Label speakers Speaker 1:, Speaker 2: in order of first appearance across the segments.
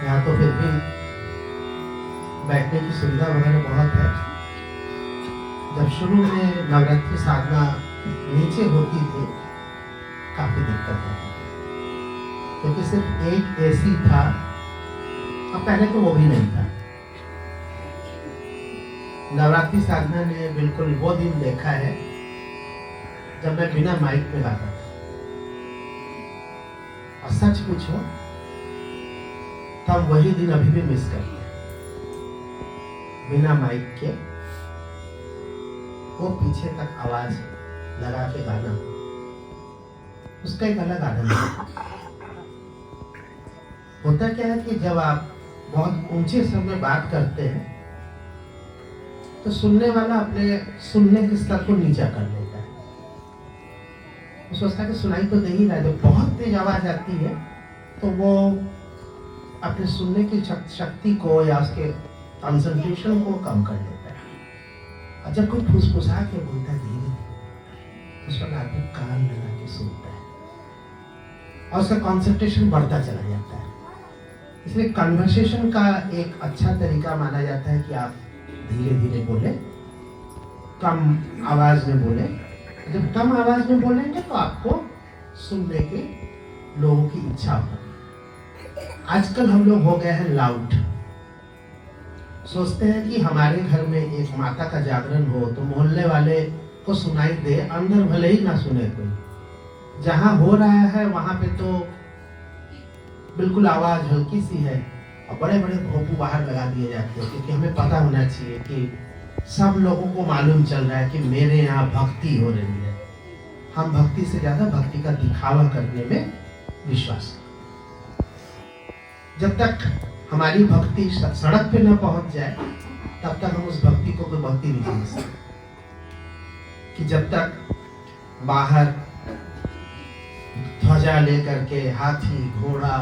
Speaker 1: यहाँ तो फिर भी बैठने की सुविधा वगैरह बहुत है। जब शुरू में नवरात्रि साधना नीचे होती थी काफी दिक्कत होती थी, क्योंकि सिर्फ एक एसी था और पहले तो वो भी नहीं था। नवरात्रि साधना ने बिल्कुल वो दिन देखा है जब मैं बिना माइक में गाता था। और सच पूछो तब वही दिन अभी भी मिस करते हैं। बिना माइक के वो पीछे तक आवाज लगा के गाना, उसका एक अलग आनंद है। होता क्या है कि जब आप बहुत ऊंचे स्वर में बात करते हैं तो सुनने वाला अपने सुनने के स्तर को नीचा कर लेता है। वो सोचता है कि सुनाई तो दे ही रहा है। जब बहुत तेज आवाज आती है तो वो अपने सुनने की शक्ति को या उसके कंसंट्रेशन को कम कर लेता है। और जब कोई फुसफुसा के बोलता है धीरे तो उस पर आदमी कान लगा के सुनता है और उसका कंसंट्रेशन बढ़ता चला जाता है। इसलिए कन्वर्सेशन का एक अच्छा तरीका माना जाता है कि आप धीरे धीरे बोले, कम आवाज में बोले। जब कम आवाज में बोलेंगे तो आपको सुनने के लोगों की इच्छा होगी। आजकल हम लोग हो गए हैं लाउड। सोचते हैं कि हमारे घर में एक माता का जागरण हो तो मोहल्ले वाले को सुनाई दे, अंदर भले ही ना सुने कोई। जहां हो रहा है वहां पे तो बिल्कुल आवाज हल्की सी है और बड़े बड़े भोंपू बाहर लगा दिए जाते हैं, क्योंकि हमें पता होना चाहिए कि सब लोगों को मालूम चल रहा है कि मेरे यहाँ भक्ति हो रही है। हम भक्ति से ज्यादा भक्ति का दिखावा करने में विश्वास करते। जब तक हमारी भक्ति सड़क पे न पहुंच जाए तब तक हम उस भक्ति को कोई भक्ति नहीं समझ सकते। कि जब तक बाहर ध्वजा लेकर के हाथी घोड़ा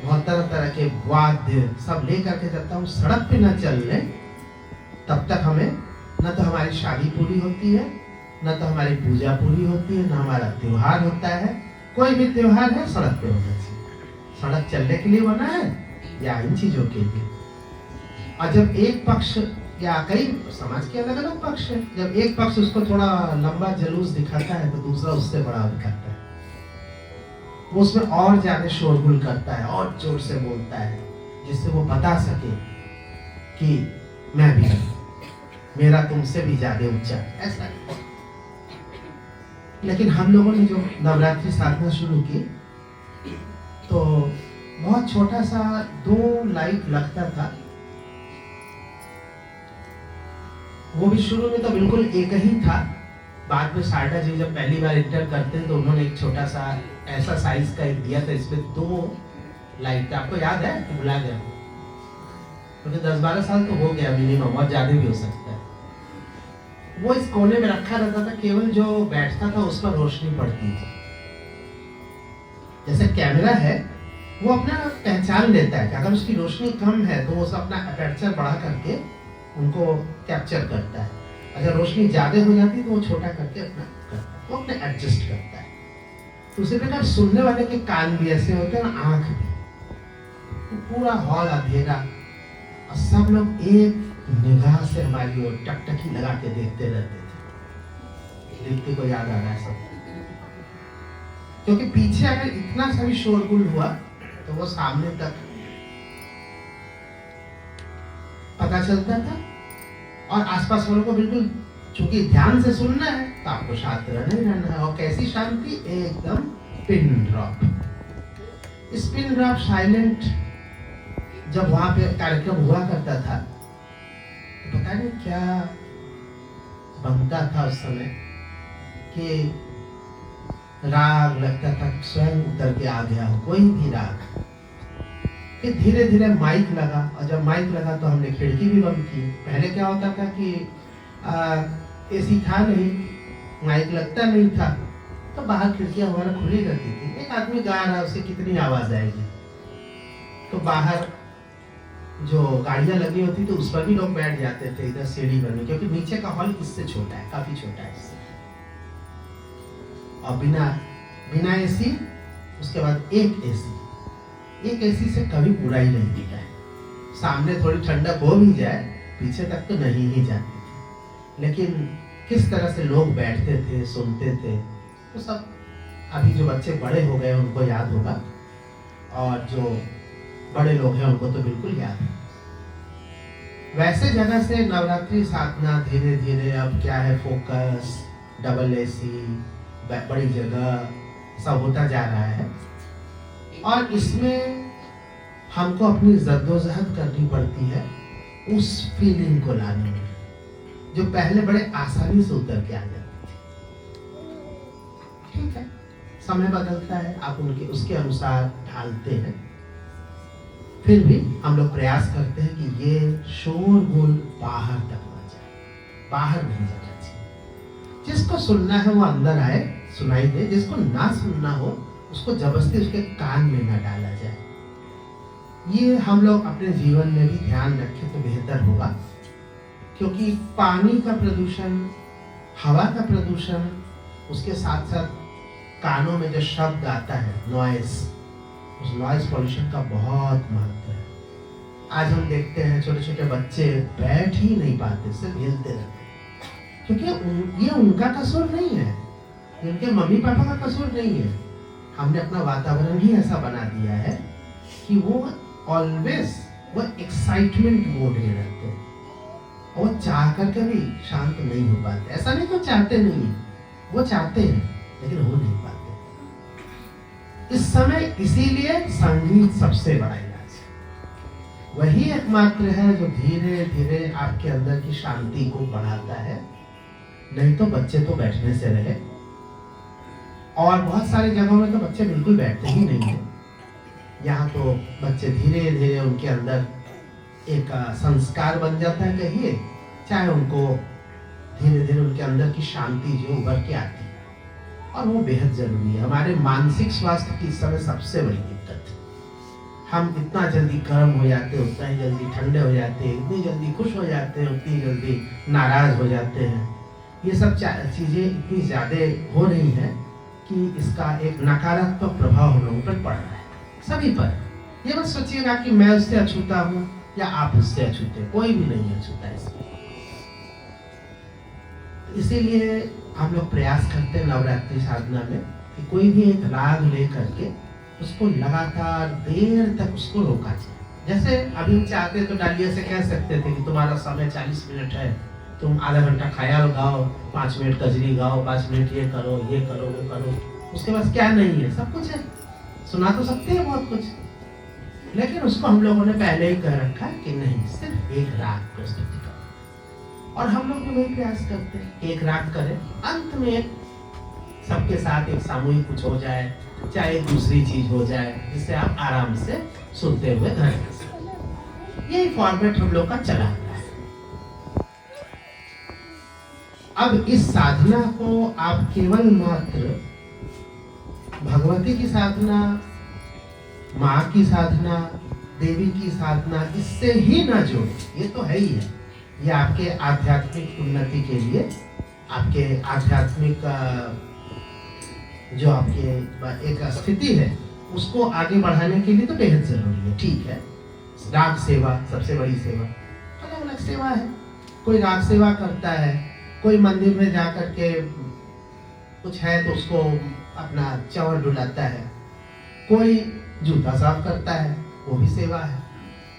Speaker 1: बहुत तरह तरह के वाद्य सब लेकर के जब तक हम सड़क पे न चल लें तब तक हमें न तो हमारी शादी पूरी होती है, न तो हमारी पूजा पूरी होती है, न हमारा त्योहार होता है। कोई भी त्योहार है सड़क पे होना चाहिए। सड़क चलने के लिए बना है या इन चीजों के लिए। और जब एक पक्ष या कई समाज के अलग अलग पक्ष है, जब एक पक्ष उसको थोड़ा लंबा जुलूस दिखाता है तो दूसरा उससे बड़ा दिखाता है। वो उसमें और ज्यादा शोरगुल करता है और जोर से बोलता है, जिससे वो बता सके कि मैं भी मेरा तुमसे भी ज्यादा ऊंचा। ऐसा लेकिन हम लोगों ने जो नवरात्रि साधना शुरू की तो बहुत छोटा सा 2 लाइट लगता था। वो भी शुरू में तो बिल्कुल एक ही था। बाद में शारदा जी जब पहली बार इंटर करते हैं तो उन्होंने एक छोटा सा ऐसा साइज का एक दिया था, इसमें 2 लाइट। आपको याद है कि भुला गया? क्योंकि 10-12 साल तो हो गया मिनिमम, और ज्यादा भी हो सकता है। वो इस कोने में रखा रहता था, केवल जो बैठता था उस पर रोशनी पड़ती थी। जैसे कैमरा है वो अपना पहचान लेता है कि अगर उसकी रोशनी कम है तो वो अपना अपर्चर बढ़ा करके उनको कैप्चर करता है। अगर रोशनी ज्यादा हो जाती है तो वो छोटा करके अपना करता है, वो अपने एडजस्ट करता है। तो उसी प्रकार सुनने वाले के कान भी ऐसे होते हैं, आंख भी। तो पूरा हॉल अंधेरा और सब लोग एक निगाह से हमारी ओर टकटकी लगा के देखते रहते थे। दीप्ति को याद आ रहा है सब, क्योंकि पीछे अगर इतना सा भी शोरगुल हुआ तो वो सामने तक पता चलता था। और आसपास वालों को बिल्कुल, चूंकि ध्यान से सुनना है तो आपको शांत रहना ही रहना है। और कैसी शांति, एकदम पिन ड्रॉप। इस पिन ड्रॉप साइलेंट जब वहां पे कार्यक्रम हुआ करता था तो पता नहीं क्या बनता था उस समय कि राग लगता था स्वयं उतर के आ गया हो, कोई भी राग। फिर धीरे धीरे माइक लगा, और जब माइक लगा तो हमने खिड़की भी बंद की। पहले क्या होता था कि एसी था नहीं, माइक लगता नहीं था, तो बाहर खिड़कियां हमारा खुली रहती थी। एक आदमी गा रहा है, उससे कितनी आवाज आएगी। तो बाहर जो गाड़ियां लगी होती थी उस पर भी लोग बैठ जाते थे, इधर सीढ़ी बनी, क्योंकि नीचे का हॉल इससे छोटा है, काफी छोटा है इससे। और बिना एसी, उसके बाद एक एसी, एक एसी से कभी बुराई नहीं दिखा है। सामने थोड़ी ठंडक हो भी जाए, पीछे तक तो नहीं ही जाती थी। लेकिन किस तरह से लोग बैठते थे, सुनते थे, वो सब अभी जो बच्चे बड़े हो गए उनको याद होगा, और जो बड़े लोग हैं उनको तो बिल्कुल याद है। वैसे जगह से नवरात्रि साधना धीरे धीरे अब क्या है, फोकस, डबल एसी, बड़ी जगह सब होता जा रहा है। और इसमें हमको अपनी जद्दोजहद करनी पड़ती है उस फीलिंग को लाने में, जो पहले बड़े आसानी से उतर के आ जाती थी। ठीक है, समय बदलता है, आप उनके उसके अनुसार ढालते हैं। फिर भी हम लोग प्रयास करते हैं कि ये शोरगुल बाहर तक ना जाए, बाहर नहीं जाना चाहिए। जिसको सुनना है वो अंदर आए, सुनाई दे। जिसको ना सुनना हो उसको जबरदस्ती उसके कान में ना डाला जाए। ये हम लोग अपने जीवन में भी ध्यान रखें तो बेहतर होगा, क्योंकि पानी का प्रदूषण, हवा का प्रदूषण, उसके साथ साथ कानों में जो शब्द आता है, नॉइस, उस नॉइस पॉल्यूशन का बहुत महत्व है। आज हम देखते हैं छोटे छोटे बच्चे बैठ ही नहीं पाते, सिर्फ हिलते रहते, क्योंकि ये उनका कसूर नहीं है, ये उनके मम्मी पापा का कसूर नहीं है। हमने अपना वातावरण ही ऐसा बना दिया है कि वो ऑलवेज वो एक्साइटमेंट मोड में रहते हैं, और वो चाह करके भी शांत नहीं हो पाते। ऐसा नहीं कि चाहते नहीं है, वो चाहते हैं लेकिन हो नहीं पाते इस समय। इसीलिए संगीत सबसे बड़ा इलाज है। वही एकमात्र है जो धीरे धीरे आपके अंदर की शांति को बढ़ाता है। नहीं तो बच्चे तो बैठने से रहे, और बहुत सारी जगहों में तो बच्चे बिल्कुल बैठते ही नहीं है। यहाँ तो बच्चे धीरे धीरे उनके अंदर एक संस्कार बन जाता है, कहिए, चाहे उनको धीरे धीरे उनके अंदर की शांति जो उभर के आती है, और वो बेहद जरूरी है। हमारे मानसिक स्वास्थ्य की इस समय सबसे बड़ी दिक्कत है। हम इतना जल्दी गर्म हो जाते हैं, उतना ही जल्दी ठंडे हो जाते हैं, इतनी जल्दी खुश हो जाते हैं, उतनी जल्दी नाराज हो जाते हैं। ये सब चीजें इतनी ज्यादा हो रही हैं कि इसका एक नकारात्मक प्रभाव हम लोगों पर पड़ रहा है, सभी पर। ये मत सोचिएगा कि मैं उससे अछूता हूँ या आप उससे अछूते, कोई भी नहीं अछूता इसमें। इसीलिए हम लोग प्रयास करते हैं नवरात्रि साधना में कि कोई भी एक राग ले करके उसको लगातार देर तक उसको रोका जाए। जैसे अभी हम चाहते तो डालिया से कह सकते थे कि तुम्हारा समय 40 मिनट है, तुम आधा घंटा ख्याल गाओ, 5 मिनट कजरी गाओ, 5 मिनट ये करो, ये करो, वो करो। उसके पास क्या नहीं है, सब कुछ है, सुना तो सकते हैं बहुत कुछ। लेकिन उसको हम लोगों ने पहले ही कह रखा है कि नहीं, सिर्फ एक राग प्रस्तुति करो। और हम लोग भी वही प्रयास करते हैं, एक राग करें, अंत में सबके साथ एक सामूहिक कुछ हो जाए, चाहे दूसरी चीज हो जाए, जिससे आप आराम से सुनते हुए घर जा सकें। यही फॉर्मेट हम लोग का चला है। अब इस साधना को आप केवल मात्र भगवती की साधना, माँ की साधना, देवी की साधना, इससे ही ना जोड़े। ये तो है ही है, ये आपके आध्यात्मिक उन्नति के लिए, आपके आध्यात्मिक जो आपके एक स्थिति है उसको आगे बढ़ाने के लिए तो बेहद जरूरी है। ठीक है, राग सेवा सबसे बड़ी सेवा, अलग अलग सेवा है। कोई राग सेवा करता है, कोई मंदिर में जा करके कुछ है तो उसको अपना चवर डुलाता है, कोई जूता साफ करता है, वो भी सेवा है।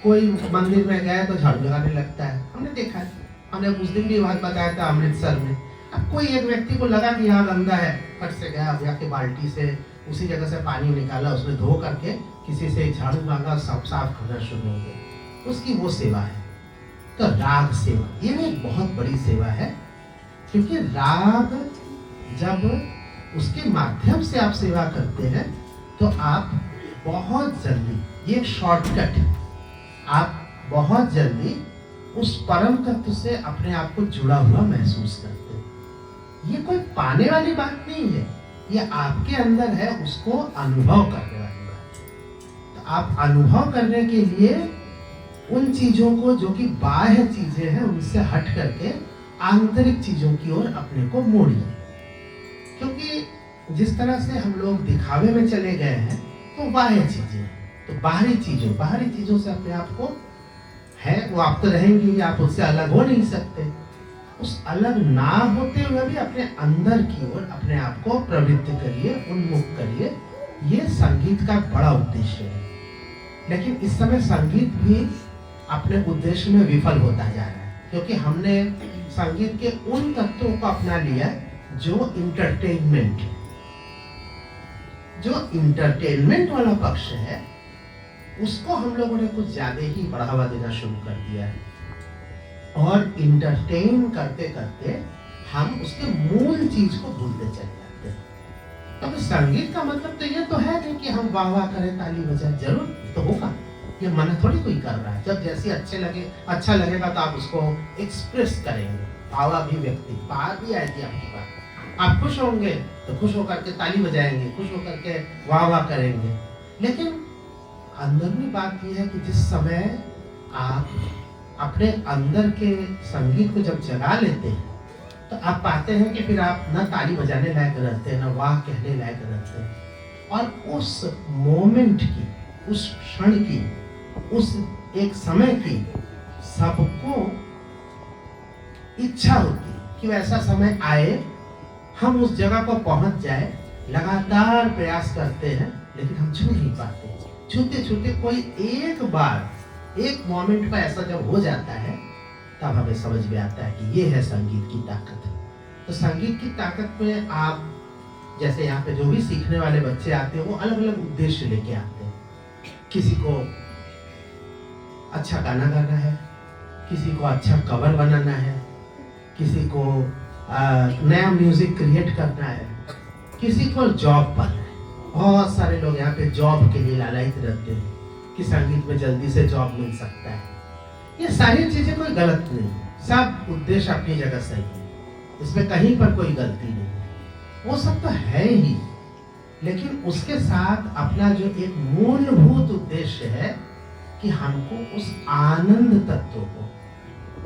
Speaker 1: कोई मंदिर में गया तो झाड़ू लगाने लगता है, हमने देखा है। हमने उस दिन भी बात बताया था अमृतसर में। अब कोई एक व्यक्ति को लगा कि यहाँ गंदा है, फट से गया, अब जाके बाल्टी से उसी जगह से पानी निकाला, उसमें धो करके किसी से झाड़ू मांगा, सब साफ करना शुरू हो गया, उसकी वो सेवा है। तो राग सेवा ये भी एक बहुत बड़ी सेवा है, क्योंकि राग जब उसके माध्यम से आप सेवा करते हैं तो आप बहुत जल्दी, ये एक शॉर्टकट है, आप बहुत जल्दी उस परम तत्व से अपने आप को जुड़ा हुआ महसूस करते हैं। ये कोई पाने वाली बात नहीं है, ये आपके अंदर है, उसको अनुभव करने वाली बात है। तो आप अनुभव करने के लिए उन चीजों को जो कि बाह्य चीजें हैं उनसे हट करके आंतरिक चीजों की ओर अपने को मोड़िए। क्योंकि जिस तरह से हम लोग दिखावे में चले गए हैं तो बाह्य चीजें हैं, तो बाहरी चीजों से अपने आप को है, वो आप तो रहेंगे, आप उससे अलग हो नहीं सकते। उस अलग ना होते हुए भी अपने अंदर की ओर अपने आप को प्रवृत्त करिए, उन्मुख करिए। ये संगीत का बड़ा उद्देश्य है। लेकिन इस समय संगीत भी अपने उद्देश्य में विफल होता जा रहा है, क्योंकि हमने संगीत के उन तत्वों को अपना लिया जो इंटरटेनमेंट वाला पक्ष है, उसको हम लोगों ने कुछ ज्यादा ही बढ़ावा देना शुरू कर दिया है। और इंटरटेन करते करते हम उसके मूल चीज को भूलते चले जाते हैं। तो संगीत का मतलब तो ये तो है नहीं कि हम वाह वाह करें, ताली बजाएं, जरूर तो होगा, ये मना थोड़ी कोई कर रहा है। जब जैसे अच्छा लगेगा तो आप उसको एक्सप्रेस करेंगे, भावाभिव्यक्ति बाहर भी आएगी आपकी बात। आप खुश होंगे तो खुश होकर के ताली बजाएंगे, खुश होकर के वाह वाह करेंगे। लेकिन अंदरूनी बात यह है कि जिस समय आप अपने अंदर के संगीत को जब जगा लेते हैं तो आप पाते हैं कि फिर आप ना ताली बजाने लायक रहते हैं, ना वाह कहने लायक रहते हैं। और उस मोमेंट की, उस क्षण की, उस एक समय की सबको इच्छा होती है कि वैसा समय आए, हम उस जगह को पहुंच जाए। लगातार प्रयास करते हैं लेकिन हम छू नहीं पाते। छूते छूते कोई एक बार, एक मोमेंट पर ऐसा जब हो जाता है तब हमें समझ में आता है कि ये है संगीत की ताकत। तो संगीत की ताकत में आप जैसे यहाँ पे जो भी सीखने वाले बच्चे आते हैं वो अलग अलग उद्देश्य लेके आते हैं। किसी को अच्छा गाना गाना है, किसी को अच्छा कवर बनाना है, किसी को नया म्यूजिक क्रिएट करना है, किसी को जॉब पाना है। बहुत सारे लोग यहाँ पे जॉब के लिए लालायित रहते हैं कि संगीत में जल्दी से जॉब मिल सकता है। ये सारी चीजें कोई गलत नहीं, सब उद्देश्य अपनी जगह सही है, इसमें कहीं पर कोई गलती नहीं, वो सब तो है ही। लेकिन उसके साथ अपना जो एक मूलभूत उद्देश्य है कि हमको उस आनंद तत्व को,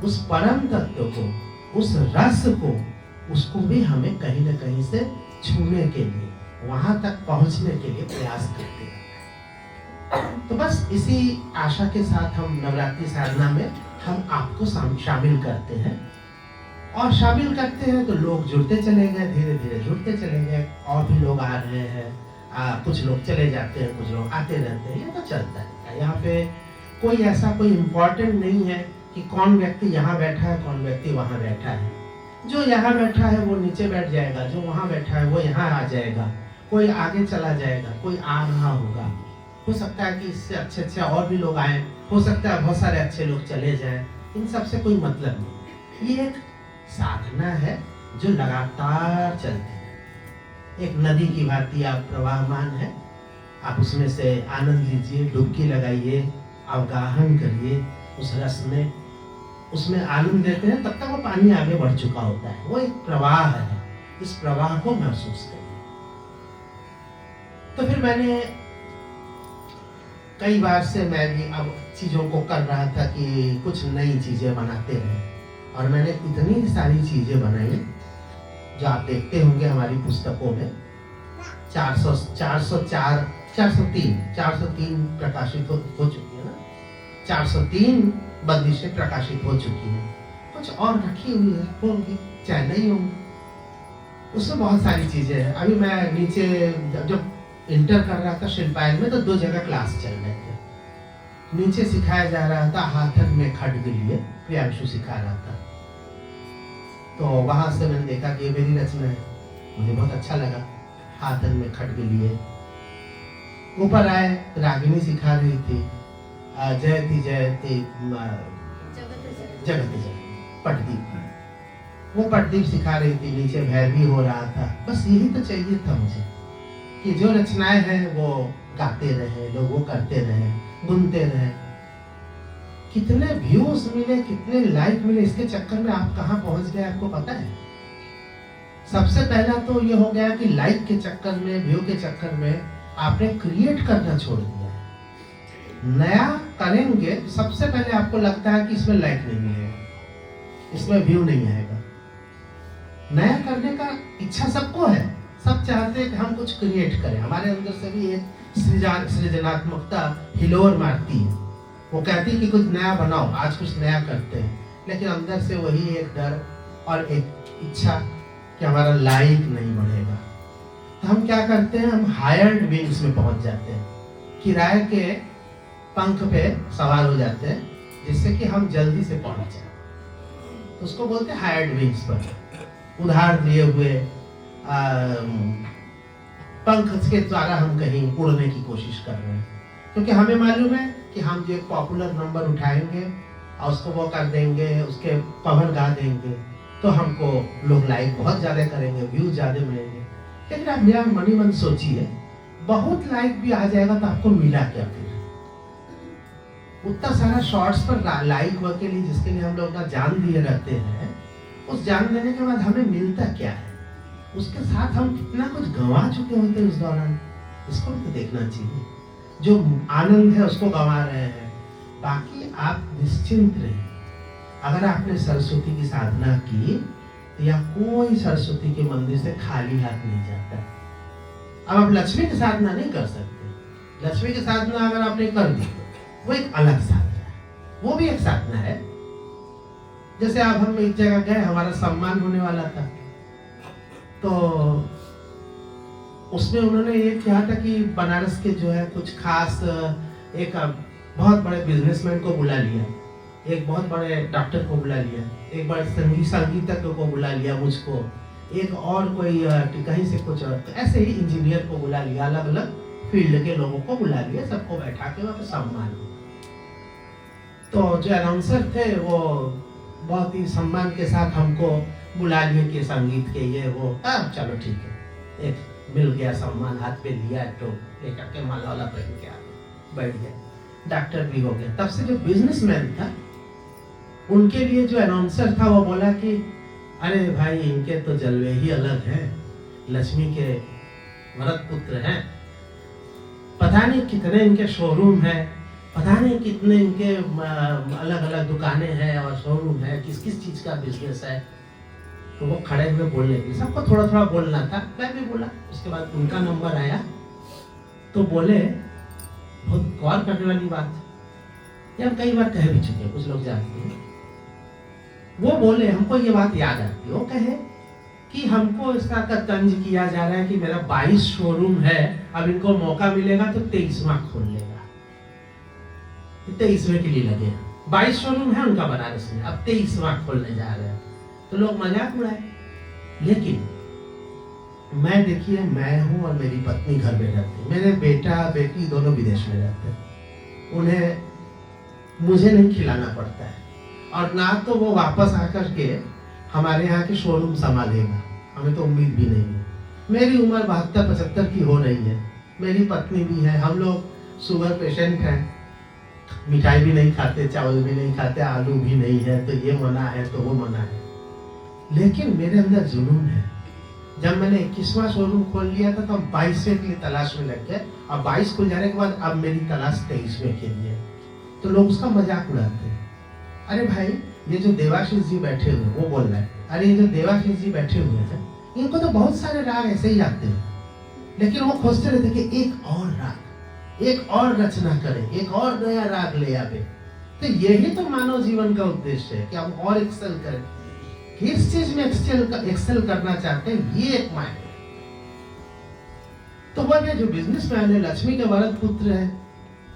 Speaker 1: उस परम तत्व को, उस रस को, उसको भी हमें कहीं न कहीं से छूने के लिए, वहां तक पहुंचने के लिए प्रयास करते हैं। तो बस इसी आशा के साथ हम नवरात्रि साधना में हम आपको शामिल करते हैं, और शामिल करते हैं तो लोग जुड़ते चले गए, धीरे धीरे जुड़ते चले गए। और भी लोग आ रहे हैं, कुछ लोग चले जाते हैं, कुछ लोग आते रहते हैं, ये तो चलता है। यहाँ पे कोई ऐसा कोई इम्पोर्टेंट नहीं है कि कौन व्यक्ति यहाँ बैठा है, कौन व्यक्ति वहाँ बैठा है। जो यहाँ बैठा है वो नीचे बैठ जाएगा, जो वहाँ बैठा है वो यहाँ आ जाएगा, कोई आगे चला जाएगा, कोई आ रहा होगा। हो सकता है कि इससे अच्छे अच्छे और भी लोग आए, हो सकता है बहुत सारे अच्छे लोग चले जाएं, इन सब से कोई मतलब नहीं। ये एक साधना है जो लगातार चलती है। एक नदी की भांति आप प्रवाहमान है, आप उसमें से आनंद लीजिए, डुबकी लगाइए, अवगाहन करिए उस रस में, उसमें आनंद देते हैं, तब तक वो पानी आगे बढ़ चुका होता है। वो एक प्रवाह है, इस प्रवाह को महसूस करिए। तो फिर मैंने कई बार से मैं भी अब चीजों को कर रहा था कि कुछ नई चीजें बनाते रहे, और मैंने इतनी सारी चीजें बनाई जो आप देखते होंगे हमारी पुस्तकों में। 403 प्रकाशित हो चुकी है ना, 403 बंदिशें प्रकाशित हो चुकी हैं। कुछ और रखी हुई है, होंगी चाहे नहीं होंगी, उसमें बहुत सारी चीजें हैं। अभी मैं नीचे जब इंटर कर रहा था शिल्पायन में, तो 2 जगह क्लास चल रहे थे। नीचे सिखाया जा रहा था हाथन में खड्ग लिए, प्रियांशु सिखा रहा था। तो वहां से मैंने देखा कि ये मेरी रचना है, मुझे बहुत अच्छा लगा। हाथन में खड्ग लिए ऊपर आए, रागिनी सिखा रही थी, जयति जयति जगत पटदीप, वो पटदीप सिखा रही थी। नीचे भैरवी हो रहा था। बस यही तो चाहिए था मुझे कि जो रचनाएं हैं वो गाते रहे, लोग वो करते रहे, गुनते रहे। कितने व्यूज मिले, कितने लाइक मिले, इसके चक्कर में आप कहाँ पहुंच गए आपको पता है? सबसे पहला तो ये हो गया कि लाइक के चक्कर में, व्यू के चक्कर में आपने क्रिएट करना छोड़ दिया। नया करेंगे सबसे पहले आपको लगता है कि इसमें लाइक नहीं मिलेगा, इसमें व्यू नहीं आएगा। नया करने का इच्छा सबको है, सब चाहते हैं कि हम कुछ क्रिएट करें। हमारे अंदर से भी एक सृजनात्मकता हिलोर मारती है। वो कहती है कि कुछ नया बनाओ, आज कुछ नया करते हैं, लेकिन अंदर से वही एक डर और एक इच्छा कि हमारा लाइक नहीं बढ़ेगा। तो हम क्या करते हैं, हम हायर्ड विंग्स में पहुंच जाते हैं, किराए के पंख पे सवार हो जाते हैं, जिससे कि हम जल्दी से पहुंच जाए। तो उसको बोलते हैं हायर्ड विंग्स पर उधार लिए हुए पंख के द्वारा हम कहीं उड़ने की कोशिश कर रहे हैं, क्योंकि हमें मालूम है कि हम जो एक पॉपुलर नंबर उठाएंगे और उसको वो कर देंगे, उसके कवर गा देंगे, तो हमको लोग लाइक बहुत ज्यादा करेंगे, व्यूज ज्यादा मिलेंगे। लेकिन आप मेरा मनी मन सोचिए, बहुत लाइक भी आ जाएगा तो आपको मिला क्या फिर? उतना सारा शॉर्ट्स पर लाइक हुआ के लिए, जिसके लिए हम लोग ना जान दिए रहते हैं, उस जान देने के बाद हमें मिलता क्या है? उसके साथ हम कितना कुछ गंवा चुके होते हैं उस दौरान। इसको भी तो देखना चाहिए। जो आनंद है उसको गंवा रहे हैं। बाकी आप निश्चिंत रहिए। अगर आपने सरस्वती की साधना की, या कोई सरस्वती के मंदिर से खाली हाथ नहीं जाता। अब आप लक्ष्मी की साधना नहीं कर सकते। लक्ष्मी की साधना अगर आपने कर दी, वो एक अलग साधना है, वो भी एक साधना है। जैसे अब हम एक जगह गए, हमारा सम्मान होने वाला था, तो उसमें उन्होंने ये कहा था कि बनारस के जो है कुछ खास एक बहुत बड़े बिजनेसमैन को बुला लिया, एक बहुत बड़े डॉक्टर को बुला लिया, एक बड़े संगीतज्ञ को बुला लिया, मुझको, एक और कोई कहीं से कुछ ऐसे ही इंजीनियर को बुला लिया, अलग अलग फील्ड के लोगों को बुला लिया, सबको बैठा के वहाँ पे सम्मान। तो जो अनाउंसर थे वो बहुत ही सम्मान के साथ हमको बुला लिए कि संगीत के ये वो, चलो ठीक है, एक मिल गया सम्मान, हाथ पे लिया, तो लेकर के माला वाला पहन के आगे बैठ गया, डॉक्टर भी हो गया। तब से जो बिजनेसमैन था, उनके लिए जो अनाउंसर था, वो बोला कि अरे भाई, इनके तो जलवे ही अलग हैं, लक्ष्मी के भरत पुत्र हैं, पता नहीं कितने इनके शोरूम है, पता नहीं कितने इनके अलग अलग दुकानें हैं और शोरूम है, किस किस चीज का बिजनेस है। तो वो खड़े हुए बोलने के, सबको थोड़ा थोड़ा बोलना था, मैं भी बोला। उसके बाद उनका नंबर आया, तो बोले, बहुत गौर करने वाली बात, ये हम कई बार कह भी चुके, कुछ लोग जानते हैं। वो बोले, हमको ये बात याद आती, वो कहे कि हमको इसका तंज किया जा रहा है कि मेरा 22 शोरूम है, अब इनको मौका मिलेगा तो 23वां खोल लेगा, 23वें के लिए लगे। 22 शोरूम है उनका बनारस में, अब 23वां खोलने जा रहे हैं। तो लोग मजाक उड़ाए। लेकिन मैं, देखिए, मैं हूं और मेरी पत्नी घर में रहती है, मेरे बेटा बेटी दोनों विदेश में रहते हैं, उन्हें मुझे नहीं खिलाना पड़ता है, और ना तो वो वापस आकर के हमारे यहाँ के शोरूम संभालेगा, हमें तो उम्मीद भी नहीं है। मेरी उम्र 72-75 की हो रही है, मेरी पत्नी भी है, हम लोग शुगर पेशेंट हैं, मिठाई भी नहीं खाते, चावल भी नहीं खाते, आलू भी नहीं है, तो ये मना है तो वो मना है। लेकिन मेरे अंदर जुनून है। जब मैंने 21वां शोरूम खोल लिया था, तो हम 22वें के लिए तलाश में लग गए, और 22 खुल जाने के बाद अब मेरी तलाश 23वें के लिए। तो लोग उसका मजाक उड़ाते हैं। अरे भाई, ये जो देवाशीष जी बैठे हुए, वो बोल रहा है, अरे ये जो देवाशीष जी बैठे हुए हैं, इनको तो बहुत सारे राग ऐसे ही आते हैं, लेकिन वो खोजते रहते कि एक और राग, एक और रचना करें, एक और नया राग ले आवे। तो यही तो मानव जीवन का उद्देश्य है कि हम और एक्सेल करें। किस चीज में एक्सेल करना चाहते हैं, ये एक मायने। तो वह जो बिजनेसमैन है, लक्ष्मी के वरद पुत्र है,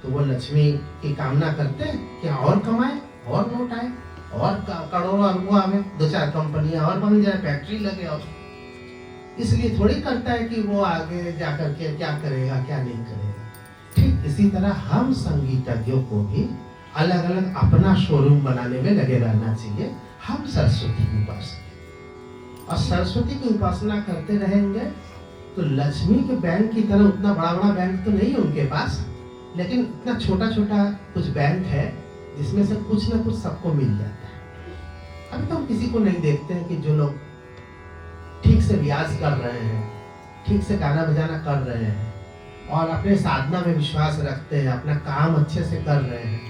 Speaker 1: तो वो लक्ष्मी की कामना करते हैं कि और कमाए, और नोट आए, और करोड़ों अरबों आवे, 2-4 कंपनियां और बन जाए, फैक्ट्री लगे। और इसलिए थोड़ी करता है कि वो आगे जाकर के क्या करेगा, क्या नहीं करेगा। ठीक इसी तरह हम संगीतज्ञों को भी अलग अलग अपना शोरूम बनाने में लगे रहना चाहिए। हम सरस्वती की उपासना, और सरस्वती की उपासना करते रहेंगे तो लक्ष्मी के बैंक की तरह, उतना बड़ा बड़ा बैंक तो नहीं है उनके पास, लेकिन इतना छोटा छोटा कुछ बैंक है जिसमें से कुछ ना कुछ सबको मिल जाता है। अभी तो हम किसी को नहीं देखते हैं कि जो लोग ठीक से रियाज कर रहे हैं, ठीक से गाना बजाना कर रहे हैं, और अपने साधना में विश्वास रखते हैं, अपना काम अच्छे से कर रहे हैं,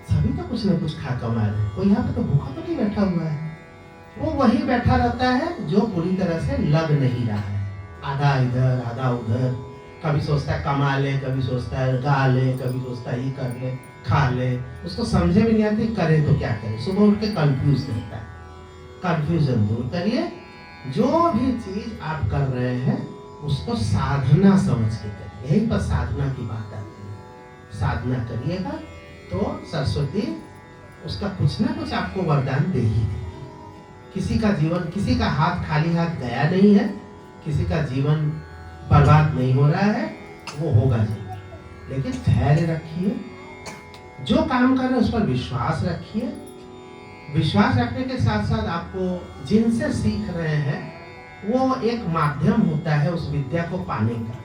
Speaker 1: सभी तो कुछ ना कुछ खा कमा रहे हैं। कोई यहाँ पे तो भूखा तो नहीं बैठा हुआ है। वो वही बैठा रहता है जो पूरी तरह से लग नहीं रहा है, आधा इधर आधा उधर, कभी सोचता है कमा ले, कभी सोचता है गा ले, कभी सोचता है ये कर ले, खा ले, उसको समझे भी नहीं आती करे तो क्या करे। सुबह उठ के कंफ्यूज रहता है। कंफ्यूजन दूर करिए। जो भी चीज आप कर रहे हैं उसको साधना समझ के करिए। यहीं पर साधना की बात आती है। साधना करिएगा तो सरस्वती उसका कुछ ना कुछ आपको वरदान दे ही देगी। किसी का जीवन, किसी का हाथ खाली हाथ गया नहीं है, किसी का जीवन बर्बाद नहीं हो रहा है, वो होगा जरूर। लेकिन धैर्य रखिए, जो काम कर रहे हैं उस पर विश्वास रखिए। विश्वास रखने के साथ साथ आपको जिनसे सीख रहे हैं वो एक माध्यम होता है उस विद्या को पाने का,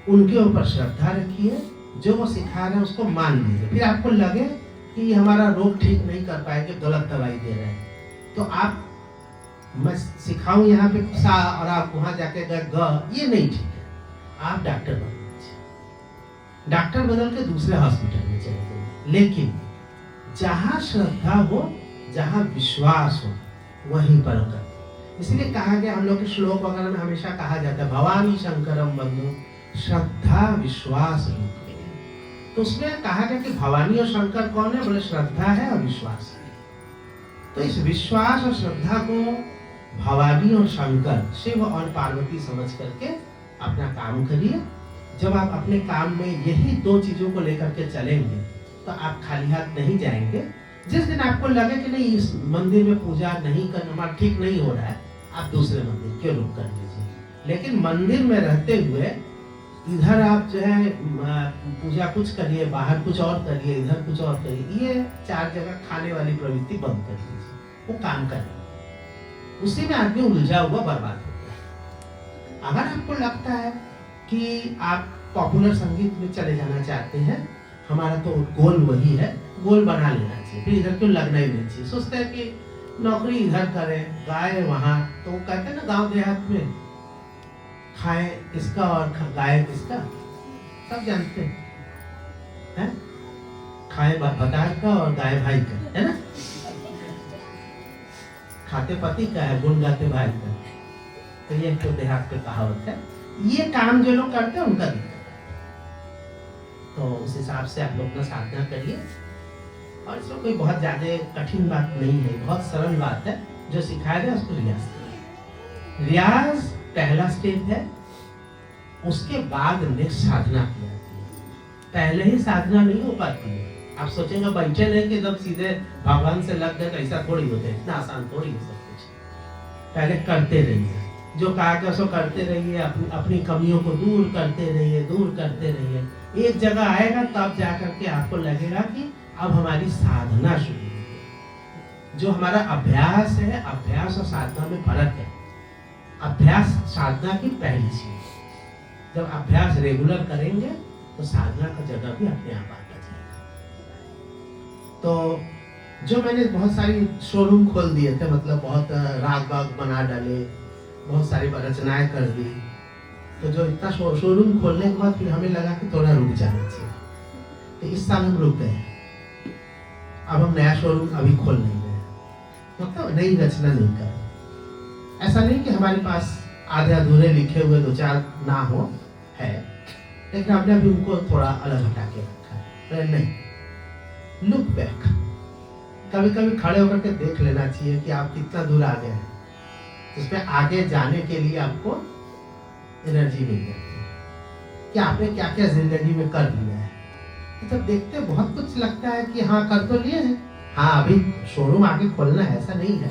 Speaker 1: उनके ऊपर श्रद्धा रखिए। जो वो सिखा रहे हैं उसको मान लीजिए। फिर आपको लगे कि हमारा रोग ठीक नहीं कर पाएंगे, गलत दवाई दे रहे हैं, तो आप, मैं सिखाऊं यहाँ पे सा और आप वहां जाके गए ग, ये नहीं ठीक है। आप डॉक्टर बन लीजिए, डॉक्टर बदल के दूसरे हॉस्पिटल में चले जाइए। लेकिन जहाँ श्रद्धा हो, जहाँ विश्वास हो, वहीं पर कर। इसलिए कहा गया, हम लोग के श्लोक वगैरह में हमेशा कहा जाता है भवानी शंकरम बंधु श्रद्धा विश्वास रूप। तो उसमें कहा गया कि भवानी और शंकर कौन है? बोले श्रद्धा है और विश्वास है। तो इस विश्वास और श्रद्धा को भवानी और शंकर, शिव और पार्वती समझ करके अपना काम करिए। जब आप अपने काम में यही दो चीजों को लेकर के चलेंगे तो आप खाली हाथ नहीं जाएंगे। जिस दिन आपको लगे कि नहीं इस मंदिर में पूजा नहीं करना, हमारा ठीक नहीं हो रहा है, आप दूसरे मंदिर क्यों रुक कर लीजिए। लेकिन मंदिर में रहते हुए इधर आप जो है पूजा कुछ करिए, बाहर कुछ और करिए, इधर कुछ और करिए। ये चार जगह खाने वाली प्रवृत्ति बंद कर दीजिए, वो काम करें। उसी में आदमी उलझा हुआ बर्बाद होता है। अगर आपको लगता है कि आप पॉपुलर संगीत में चले जाना चाहते हैं, हमारा तो गोल वही है, गोल बना लेना चाहिए। फिर इधर क्यों लगना ही नहीं चाहिए। सोचते हैं कि नौकरी इधर करें, गाय वहां, तो वो कहते हैं ना गांव देहात में खाए किसका और गाय किसका, सब जानते हैं, खाए भतार का और गाय भाई का, है ना। खाते पति का है, गुण गाते भाई का। तो ये तो देहात पे कहावत है। ये काम जो लोग करते हैं उनका दिक्कत है। तो उस हिसाब से आप लोग अपना साधना करिए। और इसमें कोई बहुत ज्यादा कठिन बात नहीं है, बहुत सरल बात है। जो सिखाया गया उसको रियाज करिए। रियाज पहला स्टेप है, उसके बाद नेक्स्ट साधना की जाती है। पहले ही साधना नहीं हो पाती है। आप सोचेंगे बैठे नहीं कि जब सीधे भगवान से लग गए, ऐसा थोड़ी होता है, इतना आसान थोड़ी है सब कुछ। पहले करते रहिए, जो कहा कि उसको करते रहिए, अपनी कमियों को दूर करते रहिए, दूर करते रहिए। एक जगह आएगा तब जाकर के आपको लगेगा कि अब हमारी साधना शुरू है। जो हमारा अभ्यास है, अभ्यास और साधना में फर्क है। अभ्यास साधना की पहली चीज। जब अभ्यास रेगुलर करेंगे तो साधना का जगह भी अपने आप आता जाएगा। तो जो मैंने बहुत सारी शोरूम खोल दिए थे, मतलब बहुत राग बाग बना डाले, बहुत सारी रचनाएं कर दी। तो जो इतना शोरूम खोलने के बाद फिर हमें लगा कि थोड़ा रुक जाना चाहिए। तो इस साल हम रुक गए। अब हम नया शोरूम अभी खोल नहीं रहे, मतलब नई रचना नहीं कर रहे। ऐसा नहीं कि हमारे पास आधे अधूरे लिखे हुए दो चार ना हो, है, लेकिन हमने अभी उनको थोड़ा अलग हटा के रखा है। नहीं, लुक बैक। कभी कभी खड़े होकर के देख लेना चाहिए कि आप कितना दूर आ गए हैं। उसमें आगे जाने के लिए आपको एनर्जी मिल जाती है कि आपने क्या क्या जिंदगी में कर लिया है। तो जब देखते बहुत कुछ लगता है कि हाँ कर तो लिए हैं, हाँ अभी शोरूम आगे खोलना है, ऐसा नहीं है।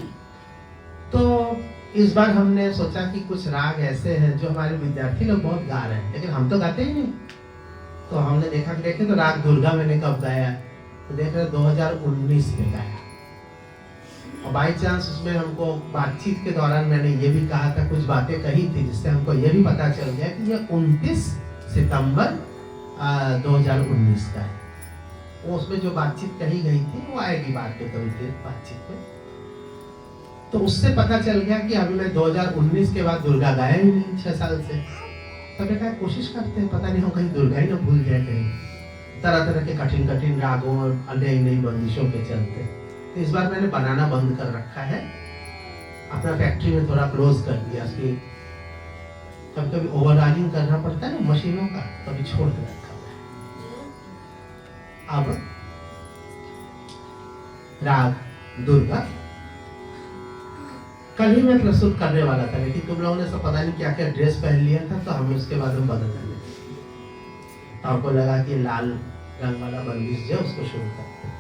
Speaker 1: तो इस बार हमने सोचा कि कुछ राग ऐसे हैं जो हमारे विद्यार्थी लोग बहुत गा रहे हैं, लेकिन हम तो गाते ही नहीं। तो हमने देखा कि देखे तो राग दुर्गा मैंने कब गाया, तो देख रहे 2019 में गाया। और बाई चांस उसमें हमको बातचीत के दौरान मैंने ये भी कहा था, कुछ बातें कही थी जिससे हमको ये भी पता चल गया कि ये 29 सितंबर 2019 का है। वो उसमें जो बातचीत कही गई थी वो आएगी बात पे, कभी फिर बातचीत में। तो उससे पता चल गया कि अभी मैं 2019 के बाद दुर्गा गाया ही नहीं 6 साल से। तो मैं कहा कोशिश करते हैं, पता नहीं हम कहीं दुर्गा ही ना भूल जाए कहीं। तरह तरह के कठिन कठिन रागों और नई नई बंदिशों के चलते। तो इस बार मैंने बनाना बंद कर रखा है, अपना फैक्ट्री में थोड़ा क्लोज कर दिया। उसकी कभी कभी ओवरराइडिंग करना पड़ता है ना मशीनों का, कभी छोड़ के रखा हुआ है। अब राग दुर्गा कल ही मैं प्रस्तुत करने वाला था, लेकिन तुम लोगों ने सब पता नहीं क्या क्या ड्रेस पहन लिया था, तो हमें उसके बाद हम बदल देंगे। तो आपको लगा कि लाल रंग वाला बंदिश जो उसको शुरू करते हैं।